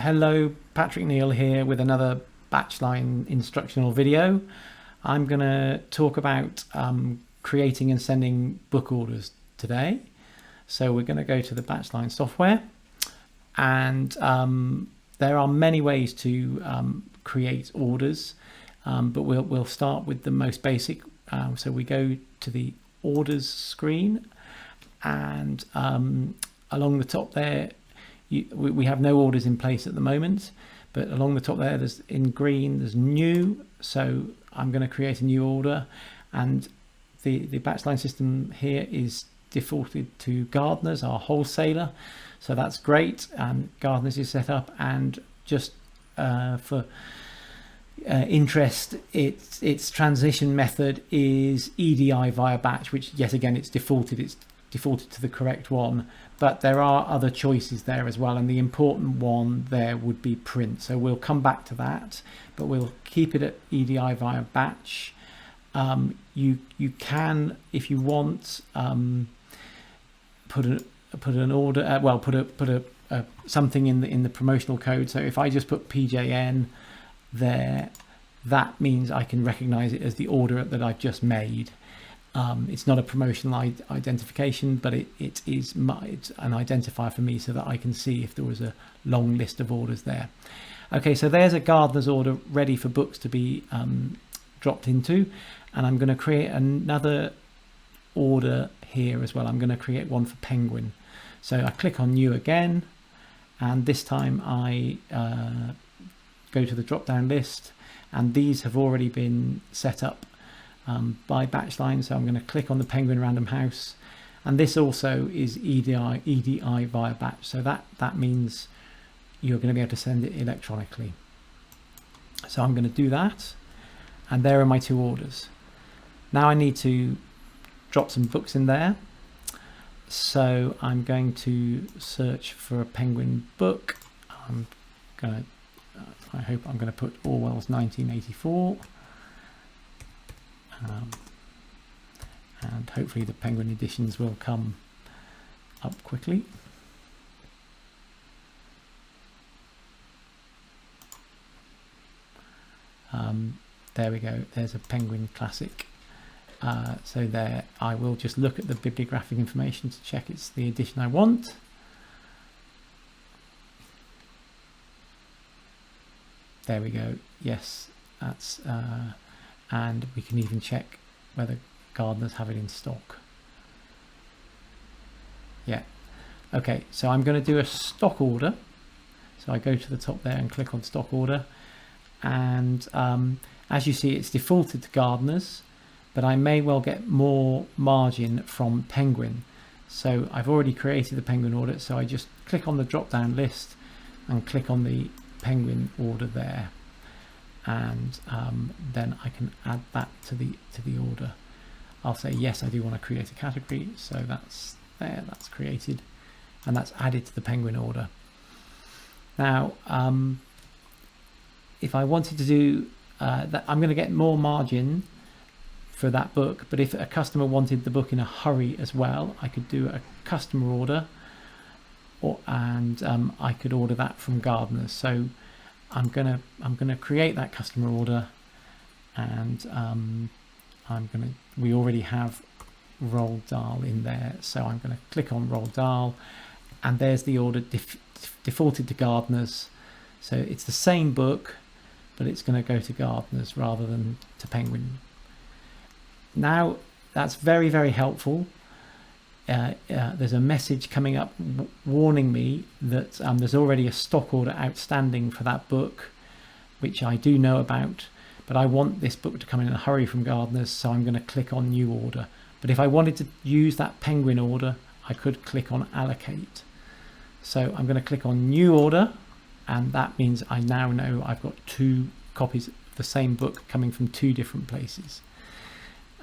Hello, Patrick Neal here with another BatchLine instructional video. I'm going to talk about creating and sending book orders today. So we're going to go to the BatchLine software, and there are many ways to create orders, but we'll start with the most basic. So we go to the orders screen, and along the top there, we have no orders in place at the moment, but along the top there, there's in green, there's new. So I'm going to create a new order, and the BatchLine system here is defaulted to Gardners, our wholesaler. So that's great. Gardners is set up, and just for interest, its transition method is EDI via batch, which yet again it's defaulted to the correct one, but there are other choices there as well, and the important one there would be print. So we'll come back to that, but we'll keep it at EDI via batch. You can, if you want, put an order, put something in the promotional code. So if I just put PJN there, that means I can recognize it as the order that I've just made. It's not a promotional identification, but it's an identifier for me so that I can see if there was a long list of orders there. Okay, so there's a Gardner's order ready for books to be dropped into, and I'm going to create another order here as well. I'm going to create one for Penguin. So I click on New again, and this time I go to the drop-down list, and these have already been set up by BatchLine. So I'm going to click on the Penguin Random House, and this also is EDI via batch. So that means you're going to be able to send it electronically. So I'm going to do that, and there are my two orders. Now I need to drop some books in there. So I'm going to search for a Penguin book. I hope I'm going to put Orwell's 1984. And hopefully the Penguin editions will come up quickly. There we go, there's a Penguin classic. So there, I will just look at the bibliographic information to check it's the edition I want. There we go, yes, that's and we can even check whether Gardners have it in stock. Yeah, okay, so I'm going to do a stock order. So I go to the top there and click on stock order, and as you see, it's defaulted to Gardners, but I may well get more margin from Penguin. So I've already created the Penguin order, so I just click on the drop down list and click on the Penguin order there, and then I can add that to the order. I'll say yes, I do want to create a category, so that's there, that's created, and that's added to the Penguin order. Now if I wanted to do that, I'm going to get more margin for that book, but if a customer wanted the book in a hurry as well, I could do a customer order, and I could order that from Gardners. So I'm gonna create that customer order, and we already have Roald Dahl in there, so I'm going to click on Roald Dahl, and there's the order defaulted to Gardners. So it's the same book, but it's going to go to Gardners rather than to Penguin. Now that's very, very helpful. There's a message coming up warning me that there's already a stock order outstanding for that book, which I do know about, but I want this book to come in a hurry from Gardners, so I'm going to click on new order. But if I wanted to use that Penguin order, I could click on allocate. So I'm going to click on new order, and that means I now know I've got two copies of the same book coming from two different places.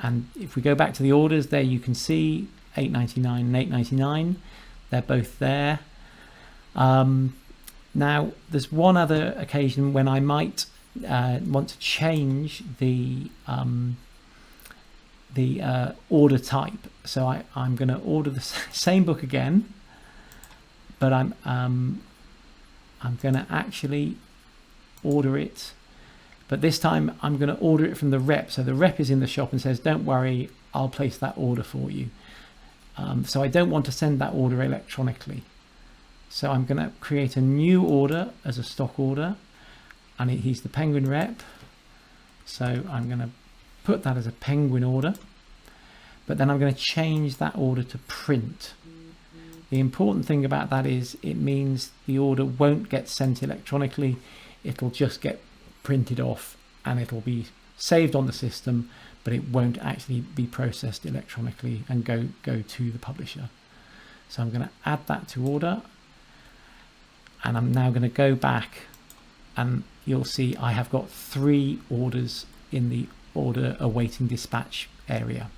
And if we go back to the orders, there you can see $8.99 and $8.99, they're both there. Now there's one other occasion when I might want to change the order type. So I'm going to order the same book again, but I'm I'm going to actually order it, but this time I'm going to order it from the rep. So the rep is in the shop and says, don't worry, I'll place that order for you. So I don't want to send that order electronically. So I'm going to create a new order as a stock order, and he's the Penguin rep. So I'm going to put that as a Penguin order, but then I'm going to change that order to print. The important thing about that is it means the order won't get sent electronically. It'll just get printed off and it'll be saved on the system, but it won't actually be processed electronically and go to the publisher. So I'm going to add that to order, and I'm now going to go back, and you'll see I have got 3 orders in the order awaiting dispatch area.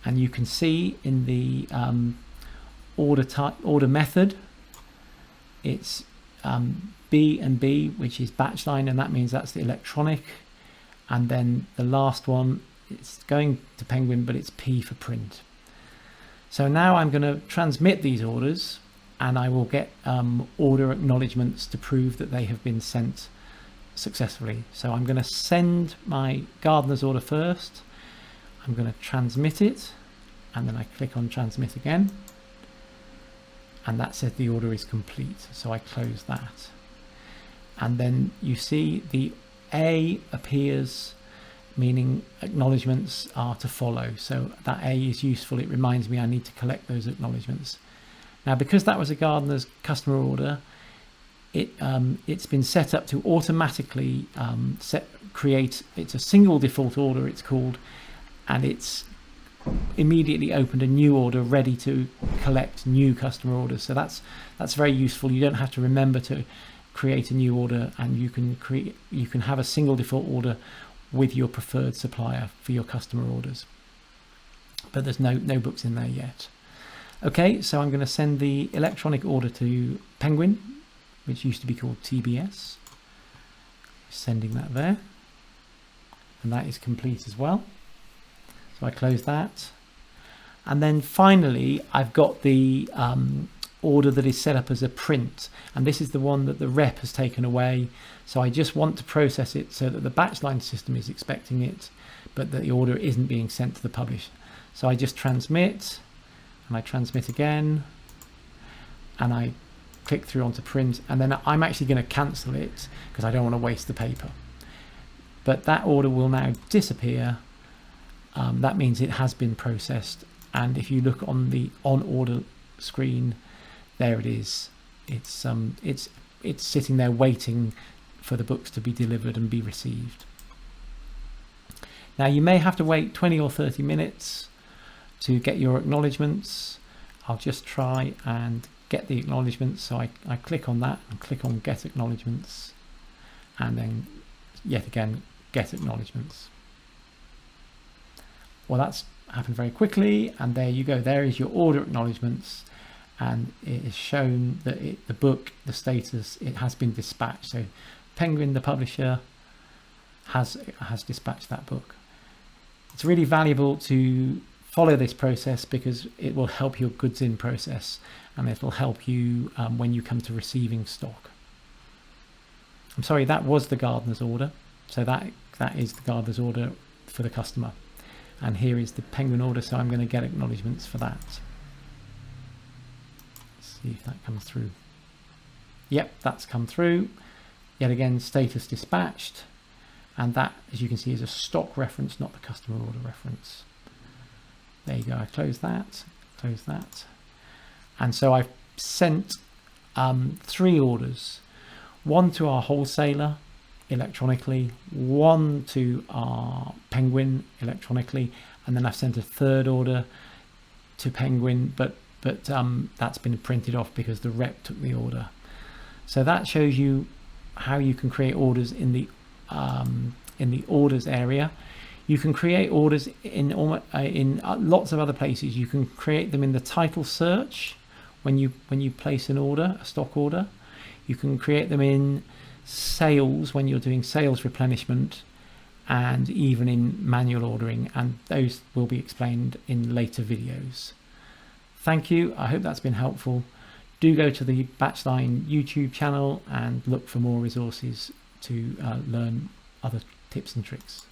And you can see in the order method, it's B and B, which is BatchLine, and that means that's the electronic. And then the last one, it's going to Penguin, but it's P for print. So now I'm going to transmit these orders, and I will get order acknowledgements to prove that they have been sent successfully. So I'm going to send my Gardners order first. I'm going to transmit it, and then I click on transmit again, and that says the order is complete. So I close that, and then you see the A appears, meaning acknowledgements are to follow. So that A is useful. It reminds me I need to collect those acknowledgements. Now, because that was a Gardner's customer order, it's been set up to automatically create. It's a single default order, it's called, and it's immediately opened a new order ready to collect new customer orders. So that's very useful. You don't have to remember to create a new order, and you can have a single default order with your preferred supplier for your customer orders. But there's no books in there yet. Okay, so I'm going to send the electronic order to Penguin, which used to be called TBS. Sending that there, and that is complete as well. So I close that, and then finally I've got the order that is set up as a print, and this is the one that the rep has taken away. So I just want to process it so that the BatchLine system is expecting it, but that the order isn't being sent to the publisher. So I just transmit, and I transmit again, and I click through onto print, and then I'm actually going to cancel it because I don't want to waste the paper. But that order will now disappear. That means it has been processed, and if you look on the on order screen, there it is. It's sitting there waiting for the books to be delivered and be received. Now you may have to wait 20 or 30 minutes to get your acknowledgements. I'll just try and get the acknowledgements. So I click on that and click on get acknowledgements, and then yet again get acknowledgements. Well, that's happened very quickly, and there you go. There is your order acknowledgements, and it is shown that the book, the status, it has been dispatched. So Penguin, the publisher, has dispatched that book. It's really valuable to follow this process because it will help your goods in process, and it will help you when you come to receiving stock. I'm sorry, that was the Gardner's order. So that is the Gardner's order for the customer. And here is the Penguin order, so I'm going to get acknowledgements for that. Let's see if that comes through. Yep, that's come through. Yet again, status dispatched. And that, as you can see, is a stock reference, not the customer order reference. There you go, I close that, close that. And so I've sent 3 orders. One to our wholesaler electronically, one to our Penguin electronically, and then I've sent a 3rd order to Penguin, but that's been printed off because the rep took the order. So that shows you how you can create orders in the orders area. You can create orders in lots of other places. You can create them in the title search when you place an order, a stock order. You can create them in sales when you're doing sales replenishment, and even in manual ordering, and those will be explained in later videos. Thank you. I hope that's been helpful. do go to the BatchLine YouTube channel and look for more resources to learn other tips and tricks.